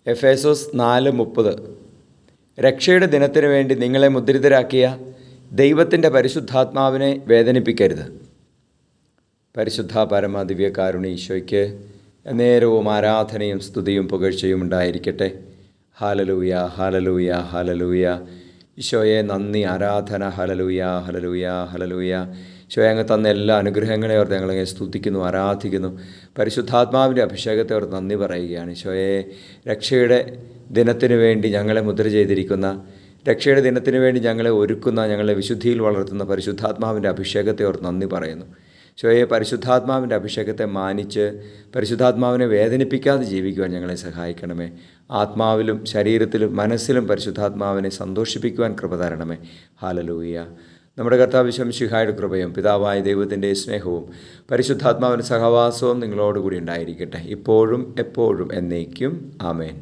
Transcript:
എഫേസോസ് 4:30 രക്ഷയുടെ ദിനത്തിനു വേണ്ടി നിങ്ങളെ മുദ്രിതരാക്കിയ ദൈവത്തിൻ്റെ പരിശുദ്ധാത്മാവിനെ വേദനിപ്പിക്കരുത്. പരിശുദ്ധ പരമ ദിവ്യകാരുണ്യ ഈശോയ്ക്ക് നേരവും ആരാധനയും സ്തുതിയും പുകഴ്ചയും ഉണ്ടായിരിക്കട്ടെ. Hallelujah, hallelujah, hallelujah. ഈശോയെ നന്ദി, ആരാധന. Hallelujah, hallelujah, hallelujah. ഈശോയെ അങ്ങ് തന്ന എല്ലാ അനുഗ്രഹങ്ങളെ ഓർത്ത് ഞങ്ങളങ്ങ് സ്തുതിക്കുന്നു, ആരാധിക്കുന്നു. പരിശുദ്ധാത്മാവിൻ്റെ അഭിഷേകത്തെ ഓർത്ത് നന്ദി പറയുകയാണ്. ഈശോയെ, രക്ഷയുടെ ദിനത്തിനു വേണ്ടി ഞങ്ങളെ മുദ്ര ചെയ്തിരിക്കുന്ന, രക്ഷയുടെ ദിനത്തിനു വേണ്ടി ഞങ്ങളെ ഒരുക്കുന്ന, ഞങ്ങളെ വിശുദ്ധിയിൽ വളർത്തുന്ന പരിശുദ്ധാത്മാവിൻ്റെ അഭിഷേകത്തെ ഓർത്ത് നന്ദി പറയുന്നു. ഈശോയെ, പരിശുദ്ധാത്മാവിൻ്റെ അഭിഷേകത്തെ മാനിച്ച് പരിശുദ്ധാത്മാവിനെ വേദനിപ്പിക്കാതെ ജീവിക്കുവാൻ ഞങ്ങളെ സഹായിക്കണമേ. ആത്മാവിലും ശരീരത്തിലും മനസ്സിലും പരിശുദ്ധാത്മാവിനെ സന്തോഷിപ്പിക്കുവാൻ കൃപ തരണമേ. ഹല്ലേലൂയ. നമ്മുടെ കർത്താവ് മിശിഹായുടെ കൃപയും പിതാവായ ദൈവത്തിൻ്റെ സ്നേഹവും പരിശുദ്ധാത്മാവിൻ്റെ സഹവാസവും നിങ്ങളോടുകൂടി ഉണ്ടായിരിക്കട്ടെ, ഇപ്പോഴും എപ്പോഴും എന്നേക്കും. ആമേൻ.